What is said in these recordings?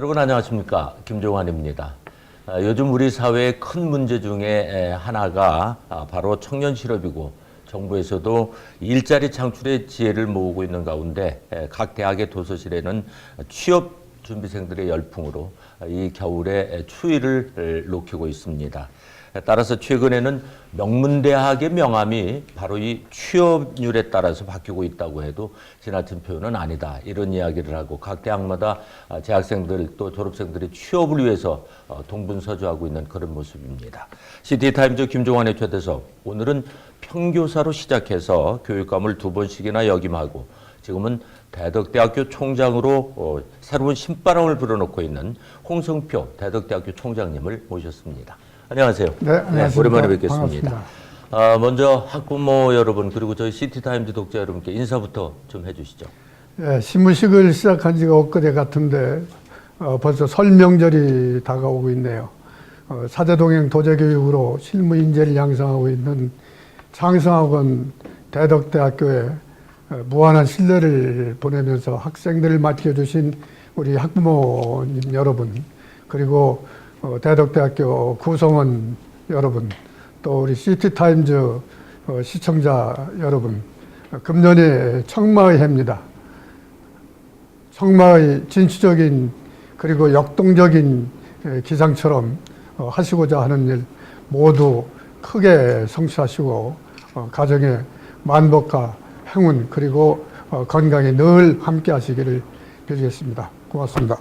여러분 안녕하십니까, 김종환입니다. 요즘 우리 사회의 큰 문제 중에 하나가 바로 청년 실업이고, 정부에서도 일자리 창출의 지혜를 모으고 있는 가운데 각 대학의 도서실에는 취업 준비생들의 열풍으로 이 겨울에 추위를 녹이고 있습니다. 따라서 최근에는 명문대학의 명함이 바로 이 취업률에 따라서 바뀌고 있다고 해도 지나친 표현은 아니다, 이런 이야기를 하고, 각 대학마다 재학생들 또 졸업생들이 취업을 위해서 동분서주하고 있는 그런 모습입니다. 시티타임즈 김종환의 초대석, 오늘은 평교사로 시작해서 교육감을 2번씩이나 역임하고 지금은 대덕대학교 총장으로 새로운 신바람을 불어넣고 있는 홍성표 대덕대학교 총장님을 모셨습니다. 안녕하세요. 네, 안녕하십니까. 오랜만에 뵙겠습니다. 먼저 학부모 여러분, 그리고 저희 시티타임즈 독자 여러분께 인사부터 좀 해주시죠. 네, 신문식을 시작한 지가 엊그제 같은데 벌써 설 명절이 다가오고 있네요. 사제동행 도제교육으로 실무 인재를 양성하고 있는 창성학원 대덕대학교에 무한한 신뢰를 보내면서 학생들을 맡겨주신 우리 학부모님 여러분, 그리고 대덕대학교 구성원 여러분, 또 우리 시티타임즈 시청자 여러분, 금년에 청마의 해입니다. 청마의 진취적인 그리고 역동적인 기상처럼 하시고자 하는 일 모두 크게 성취하시고 가정의 만복과 행운 그리고 건강에 늘 함께 하시기를 빌겠습니다. 고맙습니다.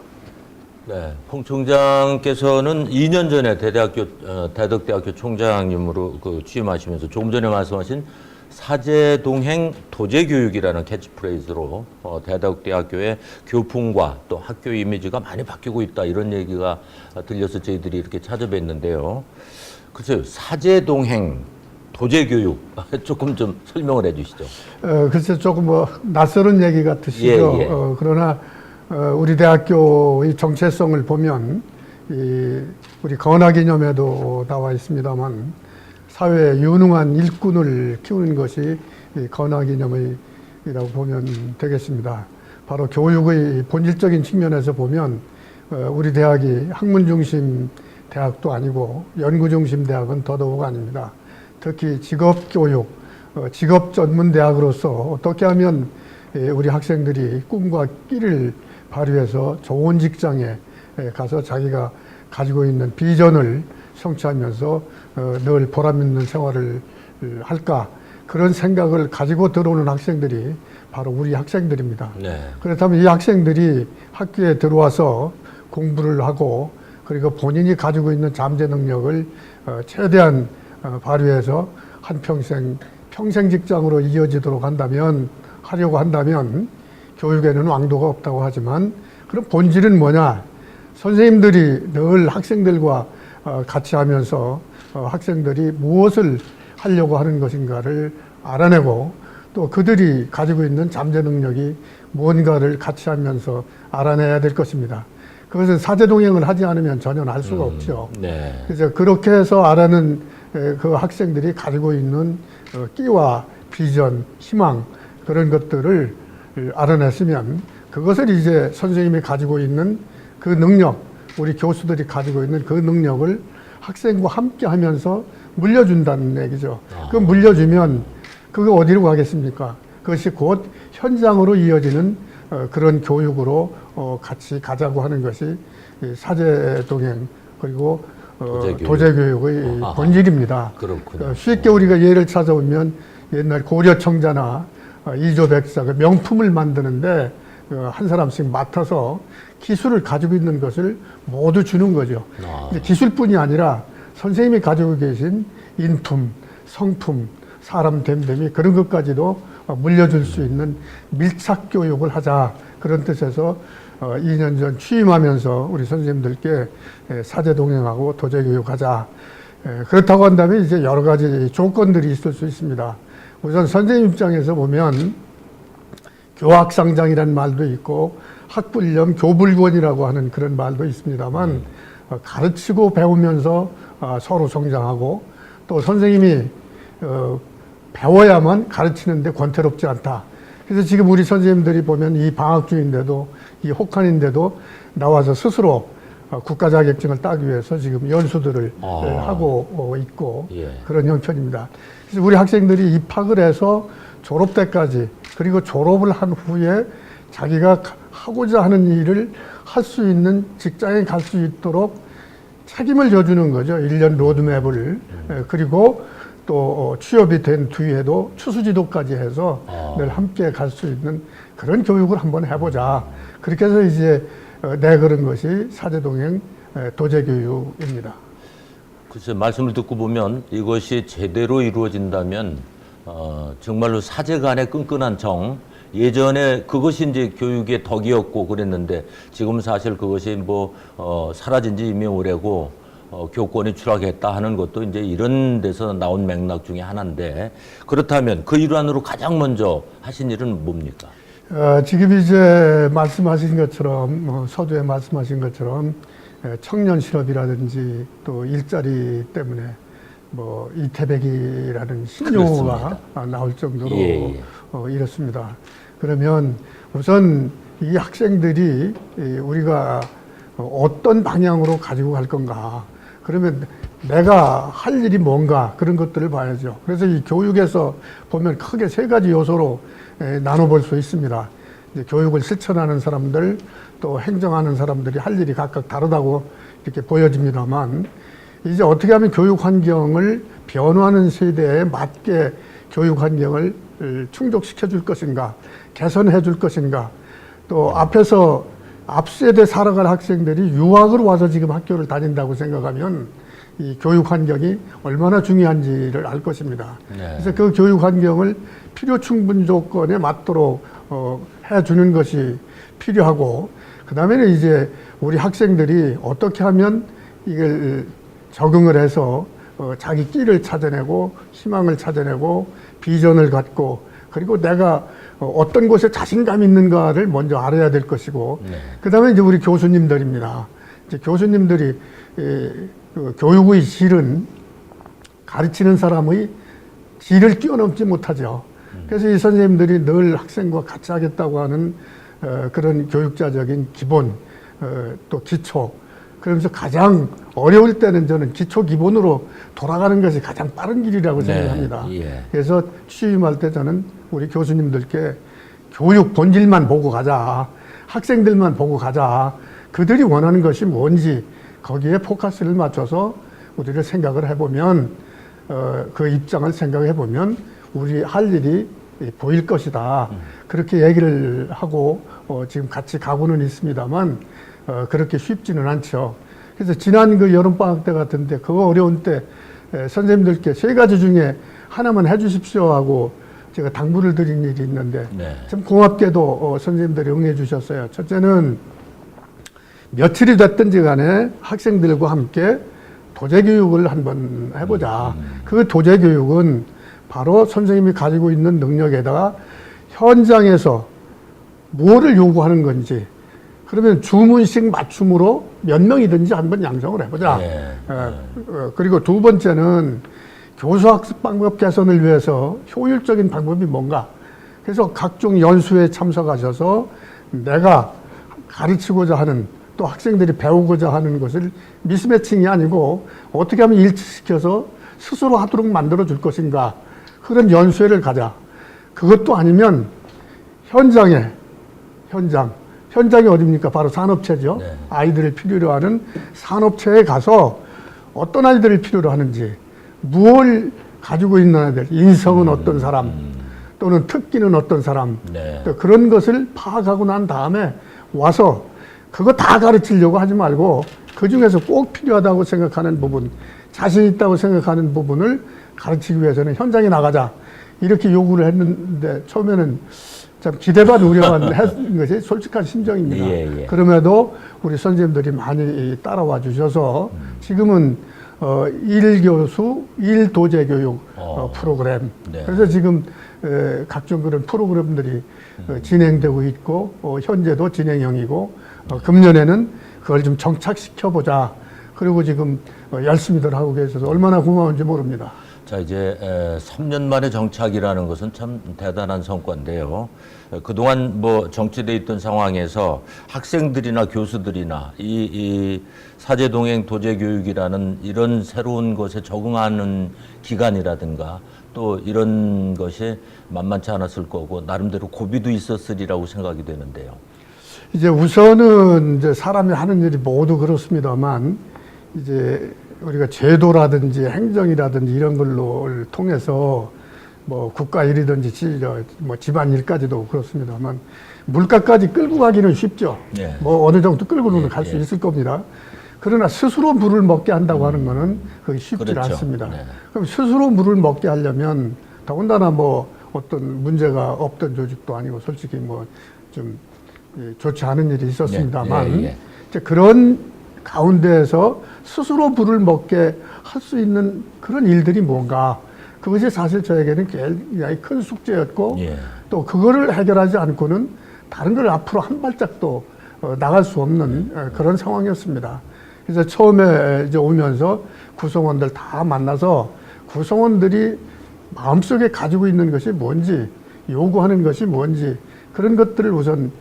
네, 홍 총장께서는 2년 전에 대덕대학교 총장님으로 취임하시면서 조금 전에 말씀하신 사제동행 도제교육이라는 캐치프레이즈로 대덕대학교의 교풍과 또 학교 이미지가 많이 바뀌고 있다, 이런 얘기가 들려서 저희들이 이렇게 찾아뵀는데요. 글쎄요, 사제동행 도제교육 조금 좀 설명을 해주시죠. 글쎄 조금 낯설은 얘기 같으시죠. 예. 그러나 우리 대학교의 정체성을 보면 우리 건화기념에도 나와 있습니다만 사회에 유능한 일꾼을 키우는 것이 건화기념이라고 보면 되겠습니다. 바로 교육의 본질적인 측면에서 보면 우리 대학이 학문 중심 대학도 아니고 연구 중심 대학은 더더욱 아닙니다. 특히 직업교육, 직업 전문 대학으로서 어떻게 하면 우리 학생들이 꿈과 끼를 발휘해서 좋은 직장에 가서 자기가 가지고 있는 비전을 성취하면서 늘 보람있는 생활을 할까, 그런 생각을 가지고 들어오는 학생들이 바로 우리 학생들입니다. 네. 그렇다면 이 학생들이 학교에 들어와서 공부를 하고 그리고 본인이 가지고 있는 잠재 능력을 최대한 발휘해서 평생 직장으로 이어지도록 하려고 한다면 교육에는 왕도가 없다고 하지만, 그럼 본질은 뭐냐? 선생님들이 늘 학생들과 같이 하면서 학생들이 무엇을 하려고 하는 것인가를 알아내고, 또 그들이 가지고 있는 잠재 능력이 무언가를 같이 하면서 알아내야 될 것입니다. 그것은 사제동행을 하지 않으면 전혀 알 수가 없죠. 네. 그래서 그렇게 해서 알아낸 그 학생들이 가지고 있는 끼와 비전, 희망, 그런 것들을 알아냈으면 그것을 이제 선생님이 가지고 있는 그 능력, 우리 교수들이 가지고 있는 그 능력을 학생과 함께 하면서 물려준다는 얘기죠. 그 물려주면 그거 어디로 가겠습니까? 그것이 곧 현장으로 이어지는 그런 교육으로 같이 가자고 하는 것이 사제동행 그리고 도제교육의 본질입니다. 그렇군요. 쉽게 우리가 예를 찾아보면 옛날 고려청자나 이조백사 명품을 만드는데 한 사람씩 맡아서 기술을 가지고 있는 것을 모두 주는 거죠. 기술뿐이 아니라 선생님이 가지고 계신 인품, 성품, 사람 됨됨이 그런 것까지도 물려줄 수 있는 밀착 교육을 하자, 그런 뜻에서 2년 전 취임하면서 우리 선생님들께 사제동행하고 도제교육하자. 그렇다고 한다면 이제 여러 가지 조건들이 있을 수 있습니다. 우선 선생님 입장에서 보면 교학상장이라는 말도 있고 학불념 교불권이라고 하는 그런 말도 있습니다만, 가르치고 배우면서 서로 성장하고, 또 선생님이 배워야만 가르치는데 권태롭지 않다. 그래서 지금 우리 선생님들이 보면 이 방학 중인데도 이 혹한인데도 나와서 스스로 국가 자격증을 따기 위해서 지금 연수들을 하고 있고 예. 그런 형편입니다. 그래서 우리 학생들이 입학을 해서 졸업 때까지 그리고 졸업을 한 후에 자기가 하고자 하는 일을 할 수 있는 직장에 갈 수 있도록 책임을 져주는 거죠. 1년 로드맵을. 그리고 또 취업이 된 뒤에도 추수지도까지 해서 늘 함께 갈 수 있는 그런 교육을 한번 해보자. 그렇게 해서 이제 내걸은 것이 사제동행 도제교육입니다. 글쎄 말씀을 듣고 보면 이것이 제대로 이루어진다면 정말로 사제 간의 끈끈한 정, 예전에 그것이 이제 교육의 덕이었고 그랬는데 지금 사실 그것이 사라진 지 이미 오래고 교권이 추락했다 하는 것도 이제 이런 데서 나온 맥락 중에 하나인데, 그렇다면 그 일환으로 가장 먼저 하신 일은 뭡니까? 지금 이제 말씀하신 것처럼 서두에 말씀하신 것처럼 청년 실업이라든지 또 일자리 때문에 이태백이라는 신용어가 나올 정도로 예. 이렇습니다. 그러면 우선 이 학생들이 우리가 어떤 방향으로 가지고 갈 건가, 그러면 내가 할 일이 뭔가 그런 것들을 봐야죠. 그래서 이 교육에서 보면 크게 세 가지 요소로 나눠볼 수 있습니다. 이제 교육을 실천하는 사람들, 또 행정하는 사람들이 할 일이 각각 다르다고 이렇게 보여집니다만, 이제 어떻게 하면 교육 환경을 변화하는 세대에 맞게 교육 환경을 충족시켜 줄 것인가, 개선해 줄 것인가, 또 앞 세대 살아갈 학생들이 유학을 와서 지금 학교를 다닌다고 생각하면 이 교육 환경이 얼마나 중요한지를 알 것입니다. 네. 그래서 그 교육 환경을 필요 충분 조건에 맞도록 해주는 것이 필요하고, 그 다음에는 이제 우리 학생들이 어떻게 하면 이걸 적응을 해서 자기 끼를 찾아내고 희망을 찾아내고 비전을 갖고, 그리고 내가 어떤 곳에 자신감 있는가를 먼저 알아야 될 것이고, 네. 그 다음에 이제 우리 교수님들입니다. 이제 교수님들이 그 교육의 질은 가르치는 사람의 질을 뛰어넘지 못하죠. 그래서 이 선생님들이 늘 학생과 같이 하겠다고 하는 그런 교육자적인 기본, 또 기초, 그러면서 가장 어려울 때는 저는 기초 기본으로 돌아가는 것이 가장 빠른 길이라고 생각합니다. 예. 그래서 취임할 때 저는 우리 교수님들께 교육 본질만 보고 가자, 학생들만 보고 가자, 그들이 원하는 것이 뭔지 거기에 포커스를 맞춰서 우리를 생각을 해보면, 그 입장을 생각해 보면 우리 할 일이 보일 것이다. 그렇게 얘기를 하고 지금 같이 가고는 있습니다만 그렇게 쉽지는 않죠. 그래서 지난 그 여름방학 때 같은데 그거 어려운 때 선생님들께 세 가지 중에 하나만 해주십시오 하고 제가 당부를 드린 일이 있는데, 네. 참 고맙게도 선생님들이 응해 주셨어요. 첫째는 며칠이 됐든지 간에 학생들과 함께 도제교육을 한번 해보자. 그 도제교육은 바로 선생님이 가지고 있는 능력에다가 현장에서 무엇을 요구하는 건지, 그러면 주문식 맞춤으로 몇 명이든지 한번 양성을 해보자. 네. 그리고 두 번째는 교수학습 방법 개선을 위해서 효율적인 방법이 뭔가. 그래서 각종 연수에 참석하셔서 내가 가르치고자 하는, 또 학생들이 배우고자 하는 것을 미스매칭이 아니고 어떻게 하면 일치시켜서 스스로 하도록 만들어 줄 것인가, 그런 연수회를 가자. 그것도 아니면 현장이 어디입니까? 바로 산업체죠. 네. 아이들을 필요로 하는 산업체에 가서 어떤 아이들을 필요로 하는지, 무엇을 가지고 있는 아이들, 인성은 어떤 사람, 또는 특기는 어떤 사람, 네. 또 그런 것을 파악하고 난 다음에 와서 그거 다 가르치려고 하지 말고 그 중에서 꼭 필요하다고 생각하는 부분, 자신 있다고 생각하는 부분을 가르치기 위해서는 현장에 나가자. 이렇게 요구를 했는데 처음에는 참 기대반 우려반 했는 것이 솔직한 심정입니다. 예. 그럼에도 우리 선생님들이 많이 따라와 주셔서 지금은 1교수 1도제교육 프로그램. 네. 그래서 지금 각종 그런 프로그램들이 진행되고 있고 현재도 진행형이고 금년에는 그걸 좀 정착시켜보자. 그리고 지금 열심히들 하고 계셔서 얼마나 고마운지 모릅니다. 자, 이제 3년 만에 정착이라는 것은 참 대단한 성과인데요. 그동안 뭐 정체돼 있던 상황에서 학생들이나 교수들이나 이 사제동행 도제교육이라는 이런 새로운 것에 적응하는 기간이라든가 또 이런 것이 만만치 않았을 거고 나름대로 고비도 있었으리라고 생각이 되는데요. 이제 우선은 이제 사람이 하는 일이 모두 그렇습니다만 이제 우리가 제도라든지 행정이라든지 이런 걸로 통해서 뭐 국가 일이든지 뭐 집안 일까지도 그렇습니다만 물가까지 끌고 가기는 쉽죠. 예. 뭐 어느 정도 끌고는 갈 수 있을 겁니다. 그러나 스스로 물을 먹게 한다고 하는 거는 그게 쉽지 그렇죠. 않습니다. 네. 그럼 스스로 물을 먹게 하려면 더군다나 뭐 어떤 문제가 없던 조직도 아니고 솔직히 뭐 좀 좋지 않은 일이 있었습니다만 이제 그런 가운데에서 스스로 물을 먹게 할 수 있는 그런 일들이 뭔가 그것이 사실 저에게는 굉장히 큰 숙제였고 또 그거를 해결하지 않고는 다른 걸 앞으로 한 발짝도 나갈 수 없는 그런 상황이었습니다. 그래서 처음에 이제 오면서 구성원들 다 만나서 구성원들이 마음속에 가지고 있는 것이 뭔지 요구하는 것이 뭔지 그런 것들을 우선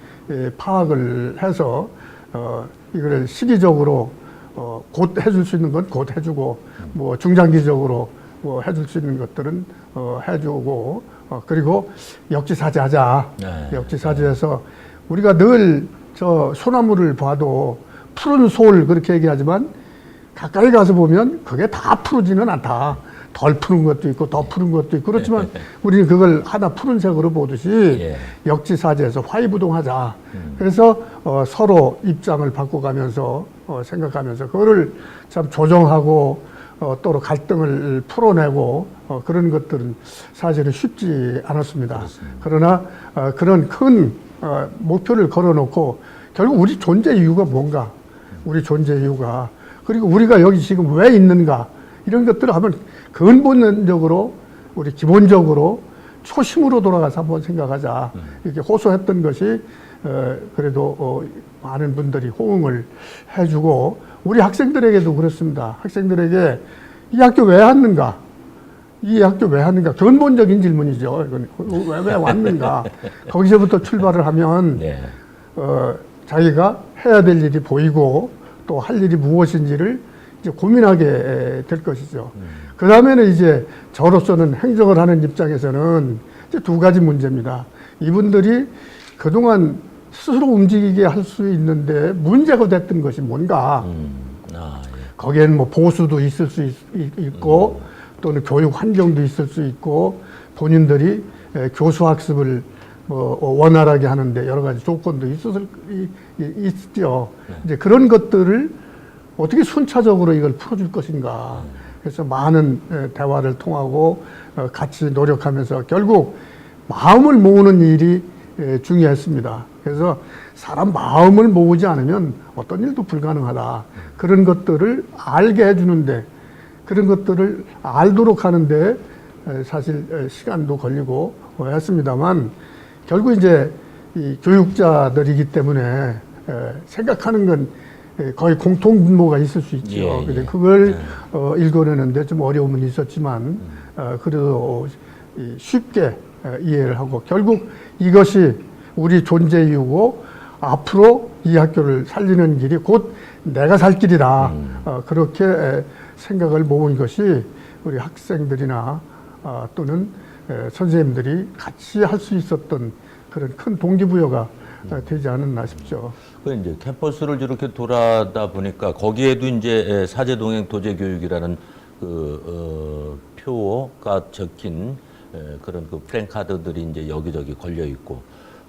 파악을 해서 이거를 시기적으로 곧 해줄 수 있는 건 곧 해주고 뭐 중장기적으로 뭐 해줄 수 있는 것들은 해주고 그리고 역지사지하자. 역지사지해서 우리가 늘 저 소나무를 봐도 푸른 솔 그렇게 얘기하지만 가까이 가서 보면 그게 다 푸르지는 않다. 덜 푸른 것도 있고 더 푸른 것도 있고 그렇지만 우리는 그걸 하나 푸른색으로 보듯이 역지사지해서 화이부동하자. 그래서 서로 입장을 바꿔가면서 생각하면서 그거를 참 조정하고 또 갈등을 풀어내고 그런 것들은 사실은 쉽지 않았습니다. 그렇습니다. 그러나 그런 큰 목표를 걸어놓고 결국 우리 존재 이유가 뭔가 우리 존재 이유가 그리고 우리가 여기 지금 왜 있는가 이런 것들을 하면 근본적으로 우리 기본적으로 초심으로 돌아가서 한번 생각하자 이렇게 호소했던 것이 그래도 많은 분들이 호응을 해주고 우리 학생들에게도 그렇습니다. 학생들에게 이 학교 왜 왔는가? 이 학교 왜 왔는가? 근본적인 질문이죠. 왜 왔는가? 거기서부터 출발을 하면 자기가 해야 될 일이 보이고 또 할 일이 무엇인지를 이제 고민하게 될 것이죠. 그 다음에는 이제 저로서는 행정을 하는 입장에서는 이제 두 가지 문제입니다. 이분들이 그동안 스스로 움직이게 할 수 있는데 문제가 됐던 것이 뭔가. 거기에는 뭐 보수도 있을 수 있고 또는 교육 환경도 있을 수 있고 본인들이 교수 학습을 뭐 원활하게 하는데 여러 가지 조건도 있죠. 이제 그런 것들을 어떻게 순차적으로 이걸 풀어줄 것인가. 그래서 많은 대화를 통하고 같이 노력하면서 결국 마음을 모으는 일이 중요했습니다. 그래서 사람 마음을 모으지 않으면 어떤 일도 불가능하다. 그런 것들을 알게 해주는데 그런 것들을 알도록 하는데 사실 시간도 걸리고 했습니다만 결국 이제 이 교육자들이기 때문에 생각하는 건 거의 공통분모가 있을 수 있죠. 근데 그걸 읽어내는데 좀 어려움은 있었지만 그래도 쉽게 이해를 하고 결국 이것이 우리 존재 이유고 앞으로 이 학교를 살리는 길이 곧 내가 살 길이다. 그렇게 생각을 모은 것이 우리 학생들이나 또는 선생님들이 같이 할 수 있었던 그런 큰 동기부여가 되지 않았나 싶죠. 그 이제 캠퍼스를 이렇게 돌아다 보니까 거기에도 이제 사제동행 도제교육이라는 그 표가 적힌 그런 그 플랜카드들이 이제 여기저기 걸려 있고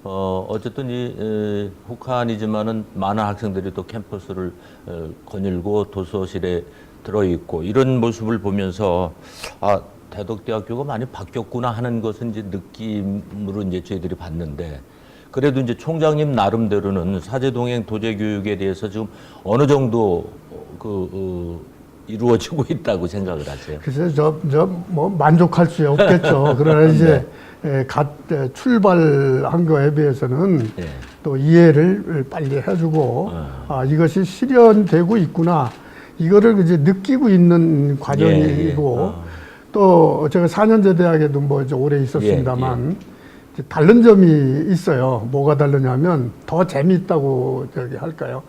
어쨌든 이 북한이지만은 많은 학생들이 또 캠퍼스를 거닐고 도서실에 들어 있고 이런 모습을 보면서 아 대덕대학교가 많이 바뀌었구나 하는 것은 이제 느낌으로 이제 저희들이 봤는데 그래도 이제 총장님 나름대로는 사제동행 도제교육에 대해서 지금 어느 정도 이루어지고 있다고 생각을 하세요? 글쎄요, 뭐 만족할 수 없겠죠. 그러나 이제 출발한 거에 비해서는 또 이해를 빨리 해주고 이것이 실현되고 있구나. 이거를 이제 느끼고 있는 과정이고 또 제가 4년제 대학에도 뭐 이제 오래 있었습니다만 이제 다른 점이 있어요. 뭐가 다르냐면 더 재미있다고 저기 할까요?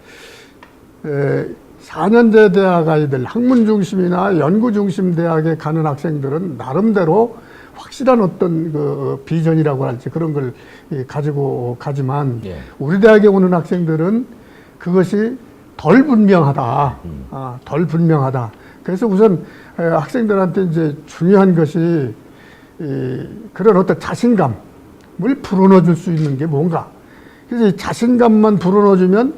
4년제 대학 아이들, 학문 중심이나 연구 중심 대학에 가는 학생들은 나름대로 확실한 어떤 그 비전이라고 할지 그런 걸 가지고 가지만 우리 대학에 오는 학생들은 그것이 덜 분명하다. 덜 분명하다. 그래서 우선 학생들한테 이제 중요한 것이 그런 어떤 자신감을 불어넣어 줄 수 있는 게 뭔가. 그래서 이 자신감만 불어넣어 주면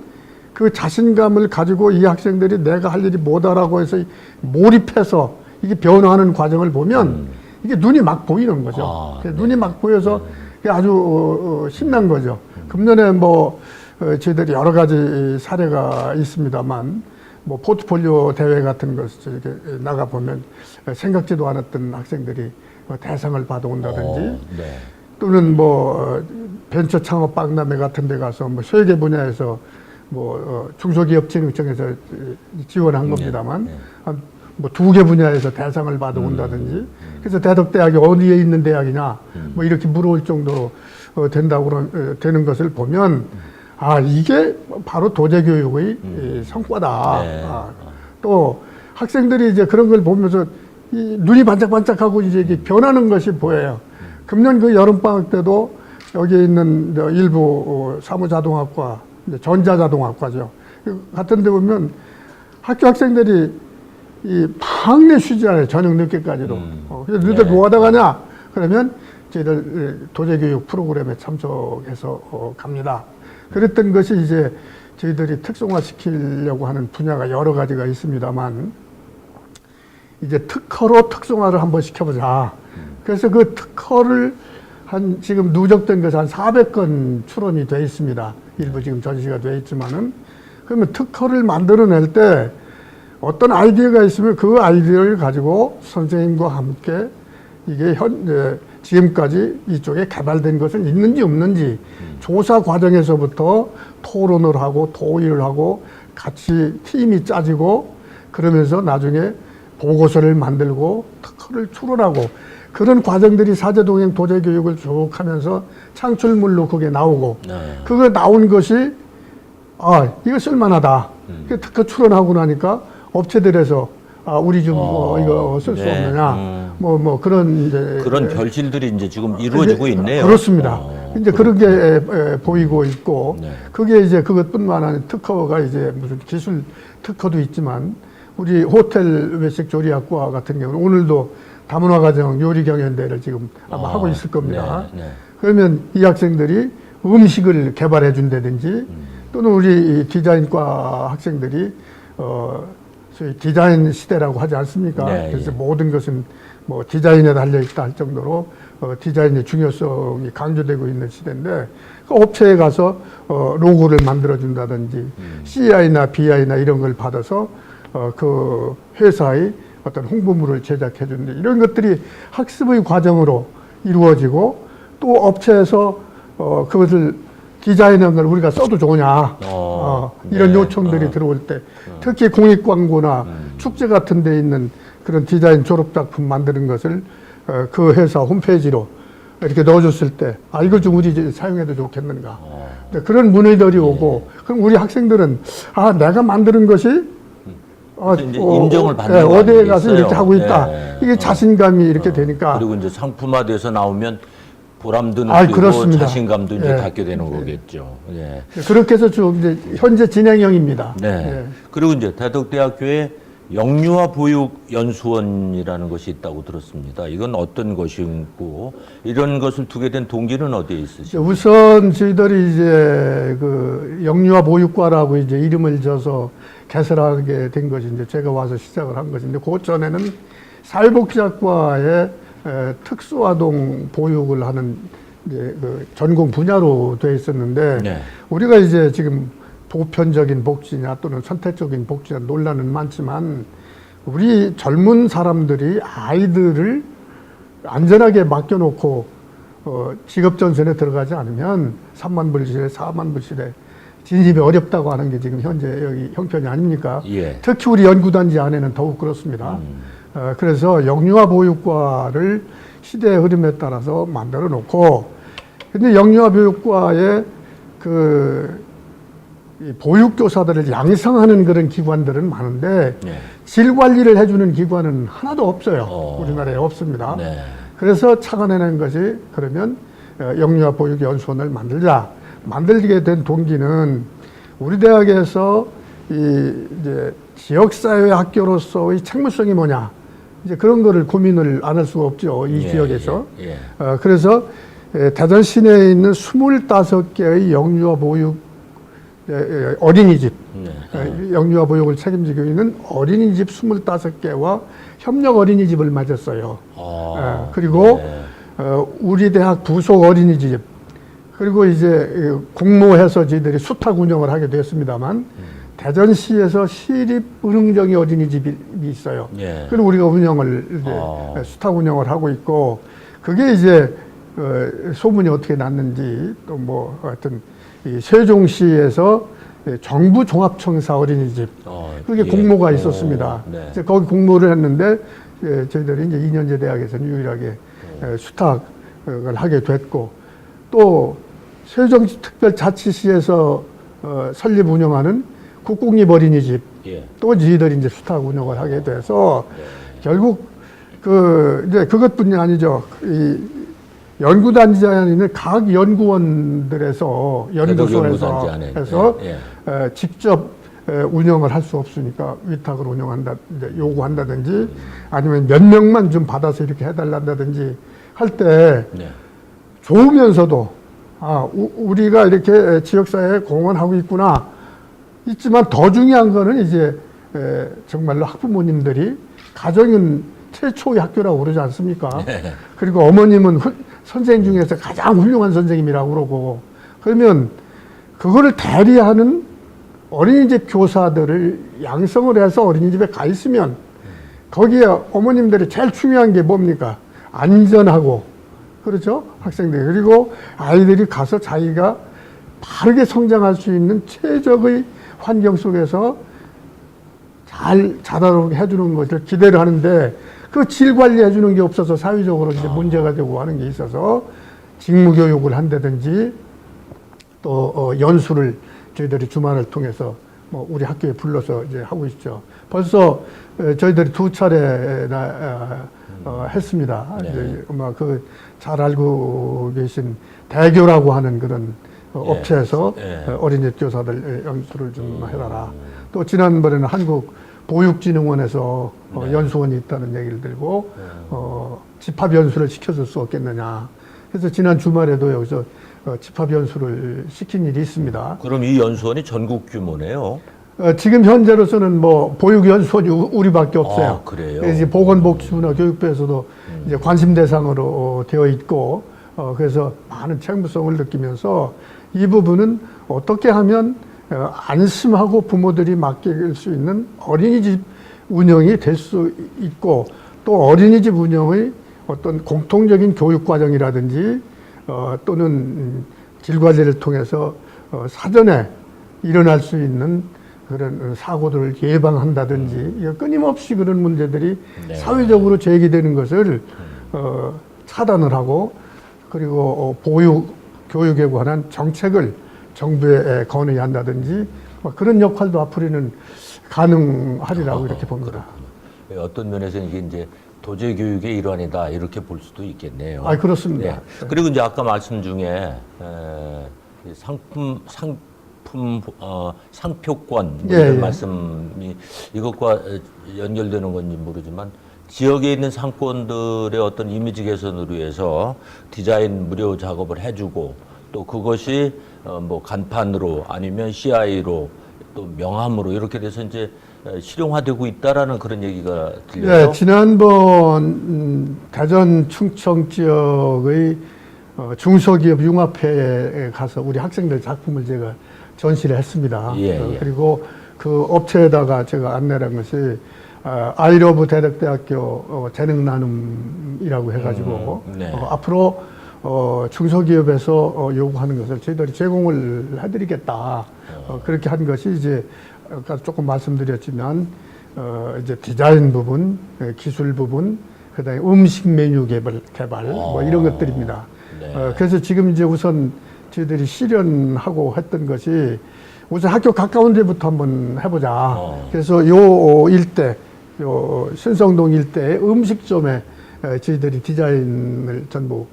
그 자신감을 가지고 이 학생들이 내가 할 일이 뭐다라고 해서 몰입해서 이게 변화하는 과정을 보면 이게 눈이 막 보이는 거죠. 눈이 막 보여서 아주 신난 거죠. 금년에 뭐 저희들이 여러 가지 사례가 있습니다만 뭐 포트폴리오 대회 같은 것을 이렇게 나가 보면 생각지도 않았던 학생들이 대상을 받아온다든지 또는 뭐 벤처 창업 박람회 같은 데 가서 뭐 설계 분야에서 뭐 중소기업진흥청에서 지원한 겁니다만 한 뭐 2개 분야에서 대상을 받아온다든지 그래서 대덕대학이 어디에 있는 대학이냐 뭐 이렇게 물어올 정도로 된다고 되는 것을 보면 이게 바로 도제교육의 성과다. 또 학생들이 이제 그런 걸 보면서 이 눈이 반짝반짝하고 이제 이게 변하는 것이 보여요. 금년 그 여름방학 때도 여기 있는 일부 사무자동학과, 전자자동학과죠. 같은 데 보면 학교 학생들이 이 방내 쉬지 않아요. 저녁 늦게까지도. 그래서 너희들 뭐 하다 가냐? 그러면 저희들 도제교육 프로그램에 참석해서 갑니다. 그랬던 것이 이제 저희들이 특성화시키려고 하는 분야가 여러 가지가 있습니다만 이제 특허로 특성화를 한번 시켜보자. 그래서 그 특허를 지금 누적된 것이 한 400건 출원이 돼 있습니다. 일부 지금 전시가 돼 있지만은 그러면 특허를 만들어낼 때 어떤 아이디어가 있으면 그 아이디어를 가지고 선생님과 함께 이게 지금까지 이쪽에 개발된 것은 있는지 없는지 조사 과정에서부터 토론을 하고 토의를 하고 같이 팀이 짜지고 그러면서 나중에 보고서를 만들고 특허를 출원하고 그런 과정들이 사제동행 도제교육을 쭉 하면서 창출물로 그게 나오고 그거 나온 것이 이거 쓸만하다. 특허 출원하고 나니까 업체들에서 우리 좀 이거 쓸 수 없느냐 뭐 그런 이제 그런 결실들이 이제 지금 이루어지고 있네요. 그렇습니다. 이제 그런 게 보이고 있고 그게 이제 그것뿐만 아니라 특허가 이제 무슨 기술 특허도 있지만 우리 호텔 외식 조리학과 같은 경우는 오늘도 다문화가정 요리경연대회를 지금 아마 하고 있을 겁니다. 그러면 이 학생들이 음식을 개발해 준다든지 또는 우리 디자인과 학생들이 소위 디자인 시대라고 하지 않습니까? 그래서 모든 것은 뭐 디자인에 달려있다 할 정도로 디자인의 중요성이 강조되고 있는 시대인데 그 업체에 가서 로고를 만들어준다든지 CI나 BI나 이런 걸 받아서 그 회사의 어떤 홍보물을 제작해준다 이런 것들이 학습의 과정으로 이루어지고 또 업체에서 그것을 디자인한 걸 우리가 써도 좋으냐 이런 요청들이 들어올 때 특히 공익광고나 축제 같은 데 있는 그런 디자인 졸업작품 만드는 것을 그 회사 홈페이지로 이렇게 넣어줬을 때 이걸 좀 우리 사용해도 좋겠는가 그런 문의들이 오고 그럼 우리 학생들은 내가 만드는 것이 인정을 받는 거 어디에 가서 있어요. 이렇게 하고 있다 이게 자신감이 이렇게 되니까 그리고 이제 상품화돼서 나오면 보람도 느끼고 그렇습니다. 자신감도 이제 갖게 되는 거겠죠. 그렇게 해서 좀 이제 현재 진행형입니다. 그리고 이제 대덕대학교에 영유아 보육 연수원이라는 것이 있다고 들었습니다. 이건 어떤 것이고 이런 것을 두게 된 동기는 어디에 있으십니까? 우선 저희들이 이제 그 영유아 보육과라고 이제 이름을 져서 개설하게 된 것이 이제 제가 와서 시작을 한 것인데 그 전에는 사회복지학과에 특수아동 보육을 하는 이제 그 전공 분야로 되어 있었는데 우리가 이제 지금 보편적인 복지냐 또는 선택적인 복지냐 논란은 많지만 우리 젊은 사람들이 아이들을 안전하게 맡겨놓고 직업전선에 들어가지 않으면 3만 불실에 4만 불실에 진입이 어렵다고 하는 게 지금 현재 여기 형편이 아닙니까? 특히 우리 연구단지 안에는 더욱 그렇습니다. 그래서 영유아 보육과를 시대의 흐름에 따라서 만들어 놓고, 근데 영유아 보육과의 이 보육교사들을 양성하는 그런 기관들은 많은데 네. 질 관리를 해주는 기관은 하나도 없어요. 우리나라에 없습니다. 네. 그래서 착안해낸 것이 그러면 영유아 보육연수원을 만들게 된 동기는 우리 대학에서 이제 지역사회 학교로서의 책무성이 뭐냐, 이제 그런 거를 고민을 안 할 수가 없죠. 이 지역에서. 그래서 대전 시내에 있는 25개의 영유아 보육 어린이집, 영유아 보육을 책임지고 있는 어린이집 25개와 협력 어린이집을 맺었어요. 그리고 우리 대학 부속 어린이집, 그리고 이제 공모해서 저희들이 수탁 운영을 하게 됐습니다만, 대전시에서 시립은흥정이 어린이집이 있어요. 그리고 우리가 운영을 이제 수탁 운영을 하고 있고, 그게 이제 소문이 어떻게 났는지, 또 뭐 하여튼 이 세종시에서 정부 종합청사 어린이집, 그게 공모가 있었습니다. 이제 거기 공모를 했는데 저희들이 이제 2년제 대학에서는 유일하게 수탁을 하게 됐고, 또 세종시 특별자치시에서 설립 운영하는 국공립 어린이집, 또 저희들이 이제 수탁 운영을 하게 돼서 결국 이제 그것뿐이 아니죠. 이 연구단지에 있는 각 연구원들에서 연구소에서 해서 직접 운영을 할 수 없으니까 위탁을 운영한다, 이제 요구한다든지 아니면 몇 명만 좀 받아서 이렇게 해달란다든지 할 때 좋으면서도 우리가 이렇게 지역사회에 공헌하고 있구나. 있지만 더 중요한 거는 이제 정말로 학부모님들이 가정은 최초의 학교라고 그러지 않습니까? 그리고 어머님은 선생님 중에서 가장 훌륭한 선생님이라고 그러고, 그러면 그거를 대리하는 어린이집 교사들을 양성을 해서 어린이집에 가 있으면 거기에 어머님들이 제일 중요한 게 뭡니까? 안전하고, 그렇죠? 학생들. 그리고 아이들이 가서 자기가 바르게 성장할 수 있는 최적의 환경 속에서 잘 자라도록 해주는 것을 기대를 하는데, 그 질 관리해 주는 게 없어서 사회적으로 이제 문제가 되고 하는 게 있어서 직무교육을 한다든지, 또 연수를 저희들이 주말을 통해서 뭐 우리 학교에 불러서 이제 하고 있죠. 벌써 저희들이 2차례나 했습니다. 이제 아마 잘 알고 계신 대교라고 하는 그런 업체에서 어린이집 교사들 연수를 좀 해달라. 또 지난번에는 한국보육진흥원에서 연수원이 있다는 얘기를 들고 집합 연수를 시켜줄 수 없겠느냐. 그래서 지난 주말에도 여기서 집합 연수를 시킨 일이 있습니다. 그럼 이 연수원이 전국 규모네요? 지금 현재로서는 뭐 보육 연수원이 우리밖에 없어요. 그래요? 이제 보건복지부나 교육부에서도 이제 관심 대상으로 되어 있고, 그래서 많은 책무성을 느끼면서 이 부분은 어떻게 하면 안심하고 부모들이 맡길 수 있는 어린이집 운영이 될 수 있고, 또 어린이집 운영의 어떤 공통적인 교육 과정이라든지 또는 질 관리를 통해서 사전에 일어날 수 있는 그런 사고들을 예방한다든지, 끊임없이 그런 문제들이 사회적으로 제기되는 것을 차단을 하고, 그리고 교육에 관한 정책을 정부에 건의한다든지 그런 역할도 앞으로는 가능하리라고 이렇게 봅니다. 어떤 면에서는 이게 이제 도제 교육의 일환이다 이렇게 볼 수도 있겠네요. 그렇습니다. 네. 그리고 이제 아까 말씀 중에 상표권 이런 말씀이 이것과 연결되는 건지 모르지만, 지역에 있는 상권들의 어떤 이미지 개선을 위해서 디자인 무료 작업을 해주고, 또 그것이 뭐 간판으로 아니면 CI로 또 명함으로 이렇게 돼서 이제 실용화되고 있다라는 그런 얘기가 들려요. 네, 지난번 대전 충청 지역의 중소기업 융합회에 가서 우리 학생들 작품을 제가 전시를 했습니다. 그리고 그 업체에다가 제가 안내를 한 것이 아이러브 대덕대학교 재능 나눔이라고 해가지고 앞으로 중소기업에서 요구하는 것을 저희들이 제공을 해드리겠다. 그렇게 한 것이 이제 아까 조금 말씀드렸지만 이제 디자인 부분, 기술 부분, 그다음에 음식 메뉴 개발 뭐 이런 것들입니다. 네. 그래서 지금 이제 우선 저희들이 실현하고 했던 것이 우선 학교 가까운 데부터 한번 해보자. 그래서 요 일대, 요 신성동 일대의 음식점에 저희들이 디자인을 전부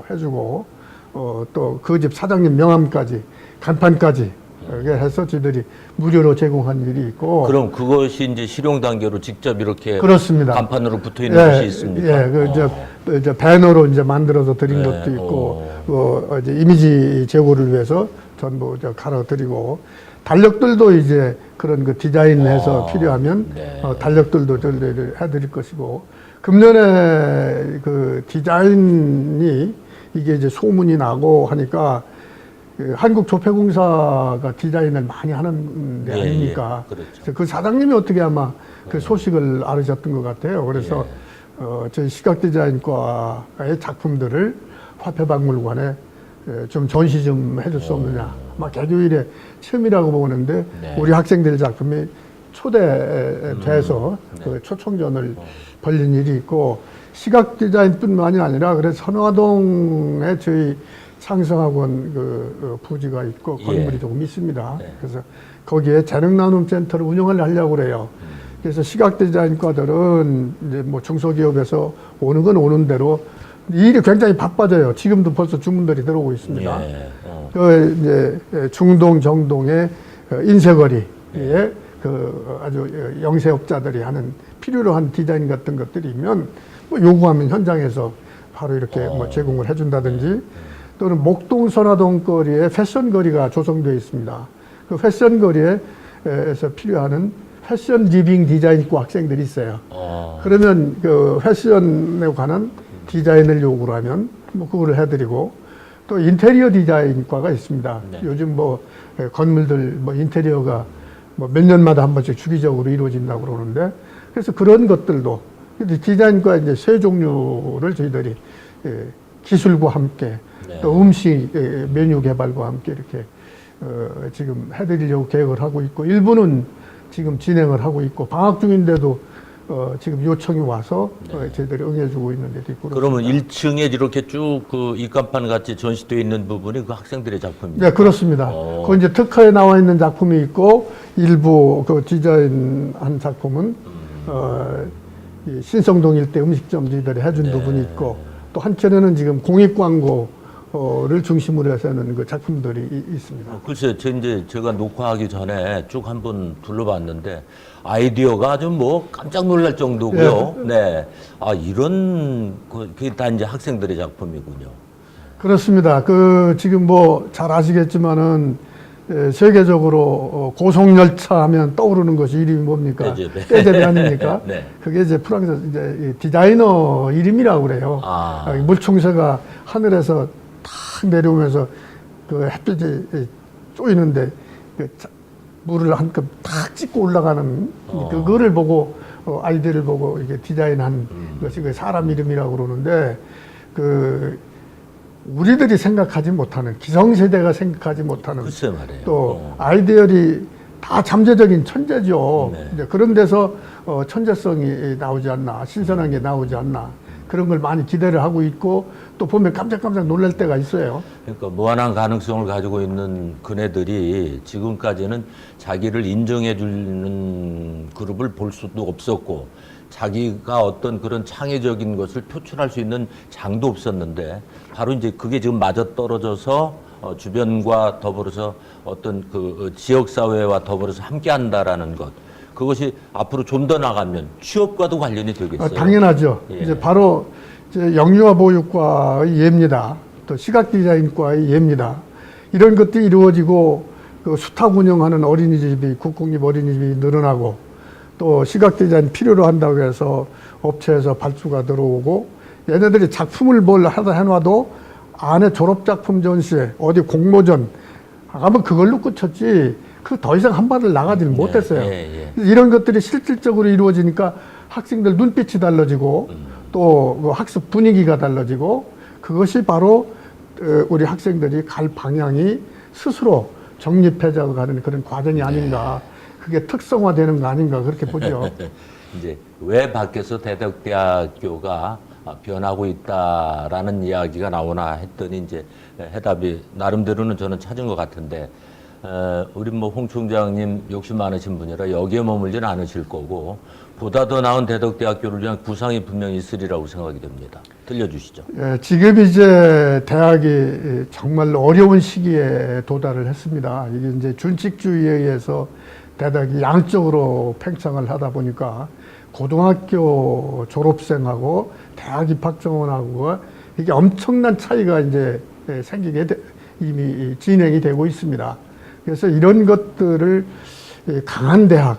해주고 또 그 집 사장님 명함까지 간판까지 해서 저희들이 무료로 제공한 일이 있고. 그럼 그것이 이제 실용 단계로 직접 이렇게 그렇습니다. 간판으로 붙어 있는 것이 있습니까? 예, 이제 배너로 이제 만들어서 드린 네. 것도 있고, 이제 이미지 제고를 위해서 전부 갈아 드리고, 달력들도 이제 그런 그 디자인해서 필요하면 네. 달력들도 저희들이 해드릴 것이고, 금년에 그 디자인이 이게 이제 소문이 나고 하니까 그 한국조폐공사가 디자인을 많이 하는 데 예, 아닙니까? 예, 그렇죠. 그래서 그 사장님이 어떻게 아마 그 소식을 알으셨던 것 같아요. 그래서 저희 시각디자인과의 작품들을 화폐박물관에 좀 전시 좀 해줄 수 없느냐. 아마 개교일에 처음이라고 보는데 네. 우리 학생들 작품이 초대돼서 그 초청전을 벌린 일이 있고, 시각디자인뿐만이 아니라 그래서 선화동에 저희 창성학원 그 부지가 있고 건물이 조금 있습니다. 네. 그래서 거기에 재능나눔센터를 운영을 하려고 그래요. 그래서 시각디자인과들은 이제 뭐 중소기업에서 오는 건 오는 대로 일이 굉장히 바빠져요. 지금도 벌써 주문들이 들어오고 있습니다. 예. 그 이제 중동, 정동의 인쇄거리에 그 아주 영세업자들이 하는 필요로 한 디자인 같은 것들이면 뭐 요구하면 현장에서 바로 이렇게 뭐 제공을 해준다든지, 또는 목동 선화동 거리에 패션 거리가 조성되어 있습니다. 그 패션 거리에서 필요한 패션 리빙 디자인과 학생들이 있어요. 그러면 그 패션에 관한 디자인을 요구를 하면 뭐 그거를 해드리고, 또 인테리어 디자인과가 있습니다. 네. 요즘 뭐 건물들 뭐 인테리어가 뭐 몇 년마다 한 번씩 주기적으로 이루어진다고 그러는데, 그래서 그런 것들도 디자인과 이제 세 종류를 저희들이 기술과 함께 네. 또 음식 메뉴 개발과 함께 이렇게 지금 해드리려고 계획을 하고 있고, 일부는 지금 진행을 하고 있고, 방학 중인데도 지금 요청이 와서 저희들이 응해주고 있는 데도 있고. 그러면 그렇습니다. 1층에 이렇게 쭉 그 입간판 같이 전시되어 있는 부분이 그 학생들의 작품입니다. 네, 그렇습니다. 그 이제 특허에 나와 있는 작품이 있고, 일부 그 디자인한 작품은 이 신성동 일대 음식점 저희들이 해준 부분이 있고, 또 한켠에는 지금 공익 광고를 중심으로 해서 하는 그 작품들이 있습니다. 글쎄요, 제가 녹화하기 전에 쭉 한번 둘러봤는데 아이디어가 아주 뭐 깜짝 놀랄 정도고요. 네. 아, 이런 그게 다 이제 학생들의 작품이군요. 그렇습니다. 그 지금 뭐 잘 아시겠지만은 세계적으로 고속열차 하면 떠오르는 것이 이름이 뭡니까? 떼제베 아닙니까? 네. 그게 이제 프랑스 이제 디자이너 이름이라고 그래요. 물총새가 하늘에서 탁 내려오면서 그 햇빛이 쪼이는데 그 물을 한 컵 탁 찍고 올라가는 그거를 보고 아이디어를 보고 이게 디자인한 것이 그 사람 이름이라고 그러는데, 그 우리들이 생각하지 못하는, 기성세대가 생각하지 못하는, 글쎄 말이에요. 또 아이디어들이 다 잠재적인 천재죠. 네. 이제 그런 데서 천재성이 나오지 않나, 신선한 게 나오지 않나, 그런 걸 많이 기대를 하고 있고, 또 보면 깜짝깜짝 놀랄 때가 있어요. 그러니까 무한한 가능성을 가지고 있는 그네들이 지금까지는 자기를 인정해 주는 그룹을 볼 수도 없었고, 자기가 어떤 그런 창의적인 것을 표출할 수 있는 장도 없었는데, 바로 이제 그게 지금 맞아 떨어져서 주변과 더불어서 어떤 그 지역사회와 더불어서 함께 한다라는 것, 그것이 앞으로 좀 더 나가면 취업과도 관련이 되겠어요. 당연하죠. 예. 이제 바로 이제 영유아 보육과의 예입니다. 또 시각디자인과의 예입니다. 이런 것들이 이루어지고, 그 수탁 운영하는 어린이집이, 국공립 어린이집이 늘어나고, 또 시각디자인 필요로 한다고 해서 업체에서 발주가 들어오고, 얘네들이 작품을 뭘 하다 해놔도 안에 졸업작품 전시회, 어디 공모전 하면 그걸로 끝쳤지, 그 더 이상 한 발을 나가지를 못했어요. 이런 것들이 실질적으로 이루어지니까 학생들 눈빛이 달라지고, 또 그 학습 분위기가 달라지고, 그것이 바로 우리 학생들이 갈 방향이 스스로 정립해져 가는 그런 과정이 아닌가, 그게 특성화되는 거 아닌가 그렇게 보죠. 이제 왜 밖에서 대덕대학교가 변하고 있다라는 이야기가 나오나 했더니 이제 해답이 나름대로는 저는 찾은 것 같은데 우리 뭐 홍 총장님 욕심 많으신 분이라 여기에 머물지는 않으실 거고 보다 더 나은 대덕대학교를 위한 구상이 분명히 있으리라고 생각이 됩니다. 들려주시죠. 예, 지금 이제 대학이 정말 어려운 시기에 도달을 했습니다. 이게 이제 준칙주의에 의해서 대학이 양쪽으로 팽창을 하다 보니까 고등학교 졸업생하고 대학 입학 정원하고 이게 엄청난 차이가 이제 생기게 이미 진행이 되고 있습니다. 그래서 이런 것들을 강한 대학,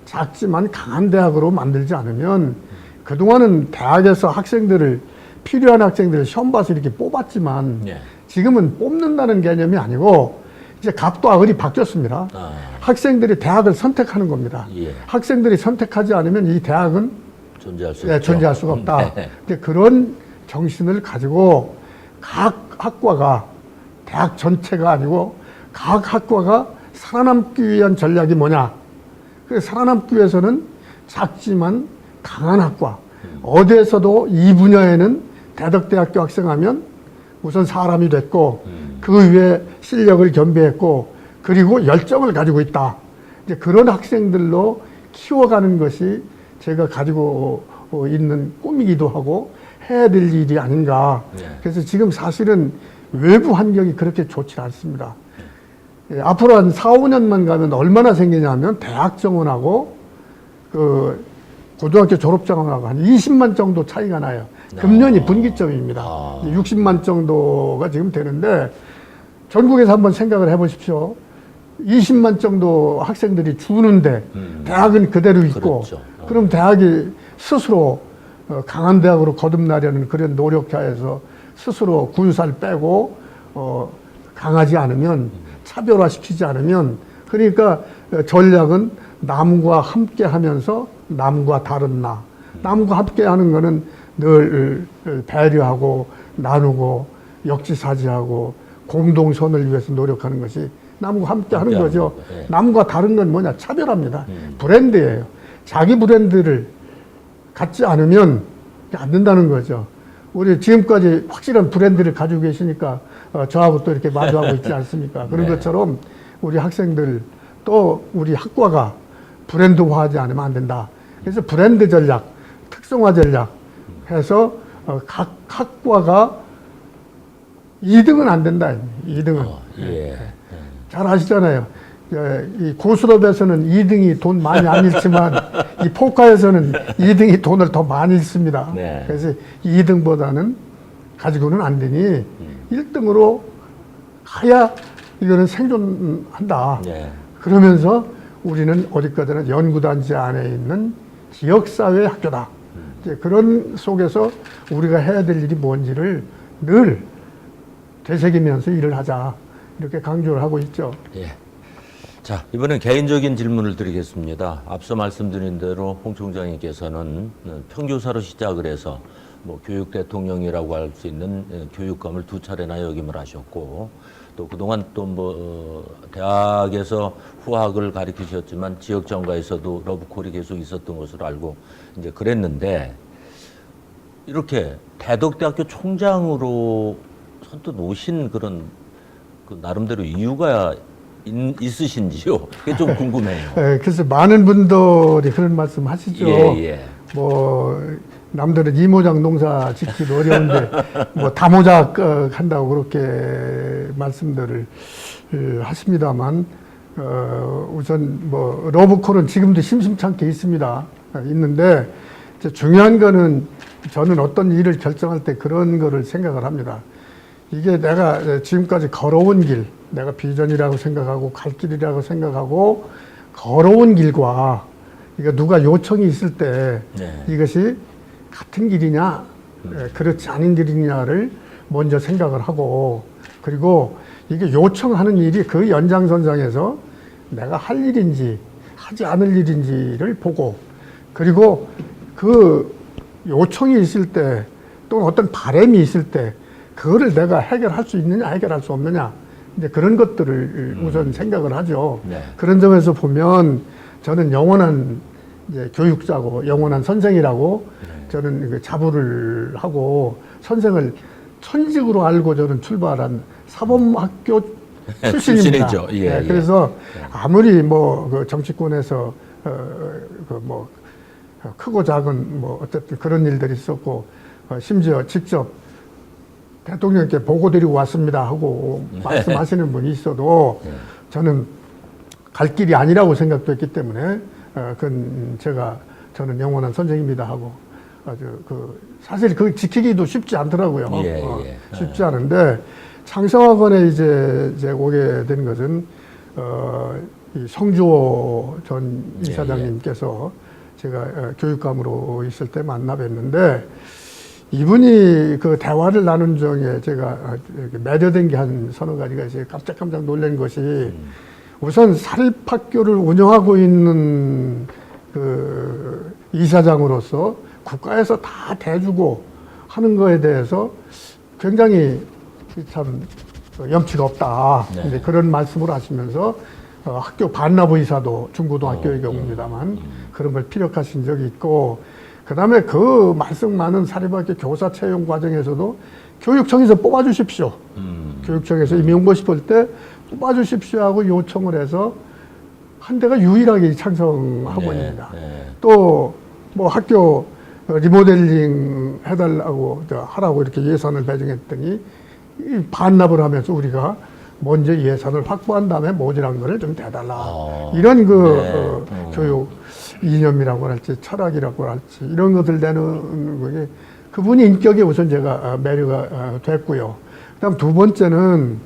작지만 강한 대학으로 만들지 않으면 그동안은 대학에서 학생들을 필요한 학생들을 시험 봐서 이렇게 뽑았지만 예. 지금은 뽑는다는 개념이 아니고 이제 갑과 을이 바뀌었습니다. 학생들이 대학을 선택하는 겁니다. 예. 학생들이 선택하지 않으면 이 대학은 존재할 수 존재할 수가 없다. 네. 근데 그런 정신을 가지고 각 학과가 대학 전체가 아니고 각 학과가 살아남기 위한 전략이 뭐냐? 그 살아남기 위해서는 작지만 강한 학과. 어디에서도 이 분야에는 대덕대학교 학생하면 우선 사람이 됐고 그 위에 실력을 겸비했고 그리고 열정을 가지고 있다. 이제 그런 학생들로 키워가는 것이 제가 가지고 있는 꿈이기도 하고 해야 될 일이 아닌가. 그래서 지금 사실은 외부 환경이 그렇게 좋지 않습니다. 앞으로 한 4, 5년만 가면 얼마나 생기냐면 대학 정원하고 그 고등학교 졸업 정원하고 한 20만 정도 차이가 나요. 금년이 분기점입니다. 60만 정도가 지금 되는데 전국에서 한번 생각을 해보십시오. 20만 정도 학생들이 주는데 대학은 그대로 있고 그렇죠. 그럼 대학이 스스로 강한 대학으로 거듭나려는 그런 노력하에서 스스로 군살 빼고 강하지 않으면 차별화시키지 않으면 그러니까 전략은 남과 함께 하면서 남과 다른 나. 남과 함께 하는 거는 늘 배려하고 나누고 역지사지하고 공동선을 위해서 노력하는 것이 남과 함께 하는 거죠. 네. 남과 다른 건 뭐냐? 차별합니다. 브랜드예요. 자기 브랜드를 갖지 않으면 안 된다는 거죠. 우리 지금까지 확실한 브랜드를 가지고 계시니까 저하고 또 이렇게 마주하고 있지 않습니까? 그런 네. 것처럼 우리 학생들 또 우리 학과가 브랜드화하지 않으면 안 된다. 그래서 브랜드 전략, 특성화 전략 해서 각 학과가 2등은 안 된다. 2등은. 예. 잘 아시잖아요. 이 고스톱에서는 2등이 돈 많이 안 잃지만 이 포카에서는 2등이 돈을 더 많이 잃습니다. 네. 그래서 2등보다는 가지고는 안 되니 1등으로 가야 이거는 생존한다. 네. 그러면서 우리는 어디까지나 연구단지 안에 있는 지역사회 학교다. 이제 그런 속에서 우리가 해야 될 일이 뭔지를 늘 되새기면서 일을 하자. 이렇게 강조를 하고 있죠. 예. 자, 이번엔 개인적인 질문을 드리겠습니다. 앞서 말씀드린 대로 홍 총장님께서는 평교사로 시작을 해서 뭐 교육 대통령이라고 할 수 있는 교육감을 2차례나 역임을 하셨고 또 그동안 또 뭐 대학에서 후학을 가르치셨지만 지역 정가에서도 러브콜이 계속 있었던 것으로 알고 이제 그랬는데 이렇게 대덕대학교 총장으로 선뜻 오신 그런 그 나름대로 이유가 있으신지요? 그게 좀 궁금해요. 그래서 많은 분들이 그런 말씀 하시죠. 예. 뭐, 남들은 이모작 농사 짓기도 어려운데, 뭐, 다모작 한다고 그렇게 말씀들을 하십니다만, 우선 뭐, 러브콜은 지금도 심심찮게 있습니다. 있는데, 중요한 거는 저는 어떤 일을 결정할 때 그런 거를 생각을 합니다. 이게 내가 지금까지 걸어온 길, 내가 비전이라고 생각하고 갈 길이라고 생각하고 걸어온 길과 이거 누가 요청이 있을 때 이것이 같은 길이냐, 그렇지 않은 길이냐를 먼저 생각을 하고 그리고 이게 요청하는 일이 그 연장선상에서 내가 할 일인지 하지 않을 일인지를 보고 그리고 그 요청이 있을 때 또는 어떤 바람이 있을 때 그거를 내가 해결할 수 있느냐 해결할 수 없느냐 이제 그런 것들을 우선 생각을 하죠. 네. 그런 점에서 보면 저는 영원한 이제 교육자고 영원한 선생이라고 저는 그 자부를 하고 선생을 천직으로 알고 저는 출발한 사범학교 출신입니다. 출신이죠. 예, 예. 그래서 아무리 뭐 그 정치권에서 그 뭐 크고 작은 뭐 어쨌든 그런 일들이 있었고 심지어 직접 대통령께 보고 드리고 왔습니다 하고 말씀하시는 분이 있어도 저는 갈 길이 아니라고 생각됐기 때문에 그건 저는 영원한 선생입니다 하고 아주 사실 그 지키기도 쉽지 않더라고요. 예, 예. 쉽지 않은데 창성학원에 이제 오게 된 것은 이 성주호 전 이사장님께서 제가 교육감으로 있을 때 만나 뵀는데 이분이 그 대화를 나눈 중에 제가 이렇게 매료된 게 한 서너 가지가 있어요. 깜짝깜짝 놀란 것이 우선 사립학교를 운영하고 있는 그 이사장으로서 국가에서 다 대주고 하는 거에 대해서 굉장히 참 염치가 없다. 네. 근데 그런 말씀을 하시면서 학교 반납 의사도 중고등학교의 경우입니다만 그런 걸 피력하신 적이 있고 그다음에 그 말씀 많은 사립학교 교사 채용 과정에서도 교육청에서 뽑아주십시오. 교육청에서 임용고 싶을 때 뽑아주십시오 하고 요청을 해서 한 데가 유일하게 창성학원입니다. 또 뭐 학교 리모델링 해달라고 하라고 이렇게 예산을 배정했더니 이 반납을 하면서 우리가 먼저 예산을 확보한 다음에 모자란 거를 좀 대달라. 이런 교육 이념이라고 할지 철학이라고 할지 이런 것들 내는 거에 그분이 인격에 우선 제가 매료가 됐고요. 그다음 두 번째는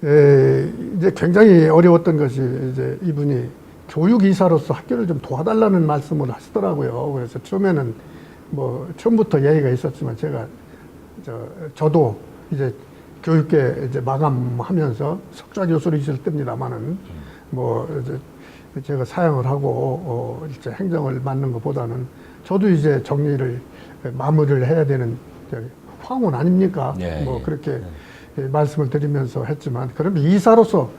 이제 굉장히 어려웠던 것이 이제 이분이 교육이사로서 학교를 좀 도와달라는 말씀을 하시더라고요. 그래서 처음에는 뭐 처음부터 예의가 있었지만 저도 이제 교육계 이제 마감하면서 석좌 교수로 있을 때입니다만은 뭐 이제 제가 사양을 하고 이제 행정을 맡는 것보다는 저도 이제 정리를 마무리를 해야 되는 황혼 아닙니까? 뭐 그렇게 말씀을 드리면서 했지만 그럼 이사로서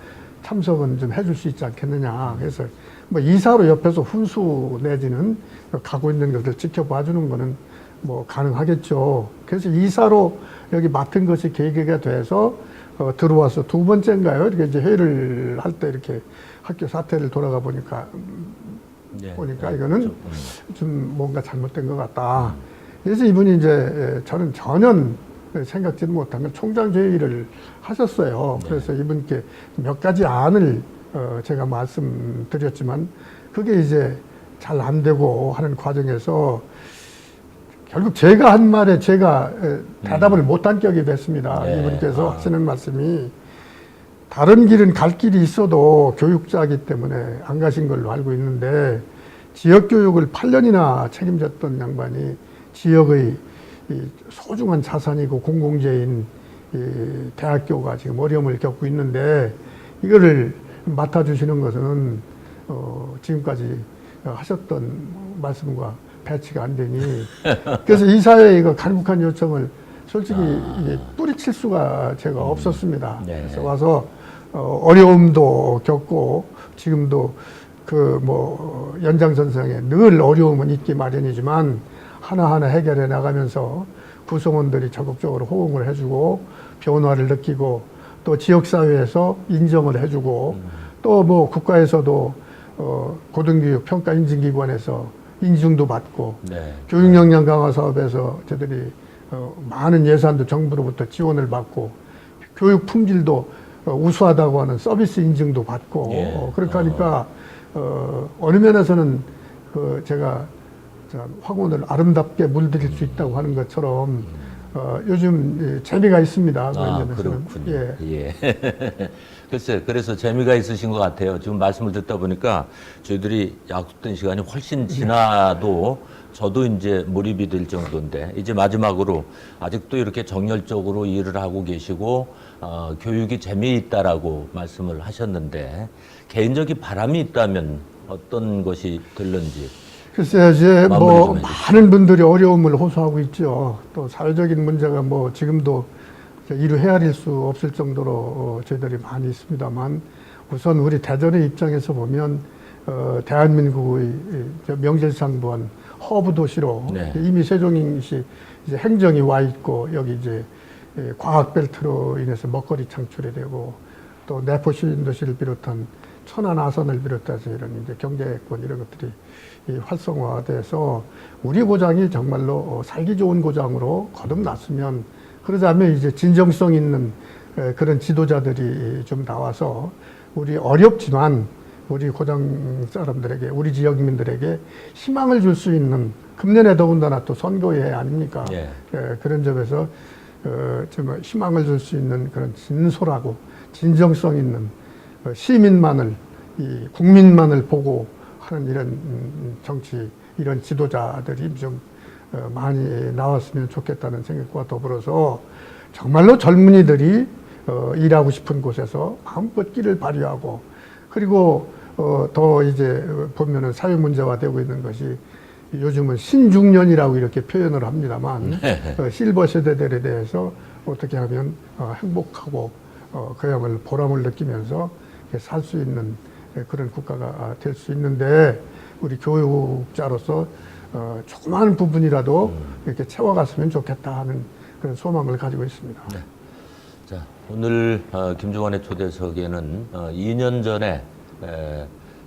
참석은 좀 해줄 수 있지 않겠느냐. 그래서 뭐 이사로 옆에서 훈수 내지는 가고 있는 것을 지켜봐 주는 거는 뭐 가능하겠죠. 그래서 이사로 여기 맡은 것이 계기가 돼서 들어와서 두 번째인가요? 이렇게 이제 회의를 할 때 이렇게 학교 사태를 돌아가 보니까 이거는 좀 뭔가 잘못된 것 같다. 그래서 이분이 이제 저는 전혀 생각지도 못한 걸 총장 제의를 하셨어요. 그래서 이분께 몇 가지 안을 제가 말씀드렸지만 그게 이제 잘 안 되고 하는 과정에서 결국 제가 한 말에 제가 대답을 못한 격이 됐습니다. 이분께서 하시는 말씀이 다른 길은 갈 길이 있어도 교육자이기 때문에 안 가신 걸로 알고 있는데 지역교육을 8년이나 책임졌던 양반이 지역의 이 소중한 자산이고 공공재인 이 대학교가 지금 어려움을 겪고 있는데 이거를 맡아주시는 것은 지금까지 하셨던 말씀과 배치가 안 되니 그래서 이사회에 이거 간곡한 요청을 솔직히 이게 뿌리칠 수가 제가 없었습니다. 그래서 와서 어려움도 겪고 지금도 그 뭐 연장선상에 늘 어려움은 있기 마련이지만 하나하나 해결해 나가면서 구성원들이 적극적으로 호응을 해주고 변화를 느끼고 또 지역사회에서 인정을 해주고 또 뭐 국가에서도 고등교육 평가인증기관에서 인증도 받고 교육 역량 강화 사업에서 저들이 많은 예산도 정부로부터 지원을 받고 교육 품질도 우수하다고 하는 서비스 인증도 받고 그렇게 하니까 어느 면에서는 제가 학원을 아름답게 물들일 수 있다고 하는 것처럼 요즘 재미가 있습니다. 그렇군요. 글쎄, 그래서 재미가 있으신 것 같아요. 지금 말씀을 듣다 보니까 저희들이 약속된 시간이 훨씬 지나도 저도 이제 몰입이 될 정도인데 이제 마지막으로 아직도 이렇게 정열적으로 일을 하고 계시고 교육이 재미있다라고 말씀을 하셨는데 개인적인 바람이 있다면 어떤 것이 들는지. 글쎄요, 이제 뭐 많은 분들이 어려움을 호소하고 있죠. 또 사회적인 문제가 뭐 지금도 이루 헤아릴 수 없을 정도로 저희들이 많이 있습니다만 우선 우리 대전의 입장에서 보면 대한민국의 명실상부한 허브 도시로 네. 이미 세종시 이제 행정이 와 있고 여기 이제 과학 벨트로 인해서 먹거리 창출이 되고 또 내포 신도시를 비롯한 천안 아산을 비롯해서 이런 이제 경제권 이런 것들이 활성화돼서 우리 고장이 정말로 살기 좋은 고장으로 거듭났으면, 그러자면 이제 진정성 있는 그런 지도자들이 좀 나와서 우리 어렵지만 우리 고장 사람들에게, 우리 지역민들에게 희망을 줄 수 있는, 금년에 더군다나 또 선거회 아닙니까? 예. 그런 점에서 정말 희망을 줄 수 있는 그런 진솔하고 진정성 있는 시민만을, 이 국민만을 보고 하는 이런 정치, 이런 지도자들이 좀 많이 나왔으면 좋겠다는 생각과 더불어서 정말로 젊은이들이 일하고 싶은 곳에서 마음껏 끼를 발휘하고, 그리고 더 이제 보면은 사회 문제화되고 있는 것이 요즘은 신중년이라고 이렇게 표현을 합니다만 실버 세대들에 대해서 어떻게 하면 행복하고 그야말로 보람을 느끼면서 살 수 있는 그런 국가가 될 수 있는데, 우리 교육자로서 조그마한 부분이라도 이렇게 채워갔으면 좋겠다 하는 그런 소망을 가지고 있습니다. 네. 자, 오늘 김종환의 초대석에는 2년 전에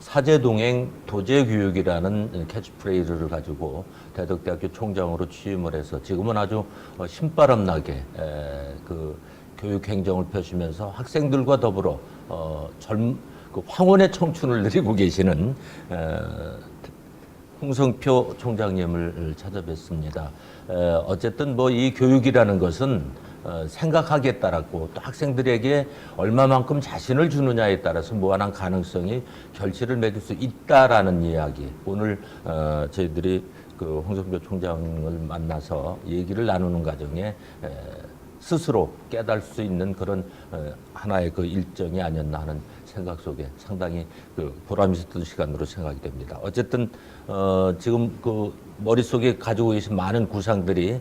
사제동행 도제교육이라는 캐치프레이즈를 가지고 대덕대학교 총장으로 취임을 해서 지금은 아주 신바람나게 그 교육행정을 펴시면서 학생들과 더불어 그 황혼의 청춘을 누리고 계시는 홍성표 총장님을 찾아뵙습니다. 어쨌든 뭐 이 교육이라는 것은 생각하기에 따랐고 또 학생들에게 얼마만큼 자신을 주느냐에 따라서 무한한 가능성이 결실을 맺을 수 있다라는 이야기. 오늘 저희들이 그 홍성표 총장을 만나서 얘기를 나누는 과정에 스스로 깨달을 수 있는 그런 하나의 그 일정이 아니었나 하는 생각 속에 상당히 그 보람 있었던 시간으로 생각이 됩니다. 어쨌든 지금 그 머릿속에 가지고 계신 많은 구상들이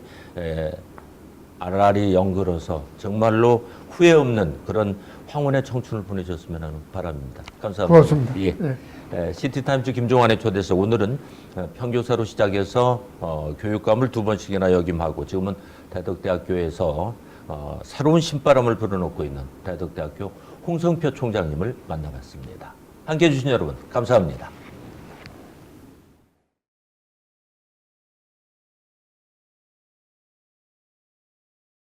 알알이 연결어서 정말로 후회 없는 그런 황혼의 청춘을 보내셨으면 하는 바람입니다. 감사합니다. 고맙습니다. 예. 네. 시티타임즈 김종환의 초대석, 오늘은 평교사로 시작해서 교육감을 2번씩이나 역임하고 지금은 대덕대학교에서 새로운 신바람을 불어넣고 있는 대덕대학교 홍성표 총장님을 만나봤습니다. 함께해 주신 여러분 감사합니다.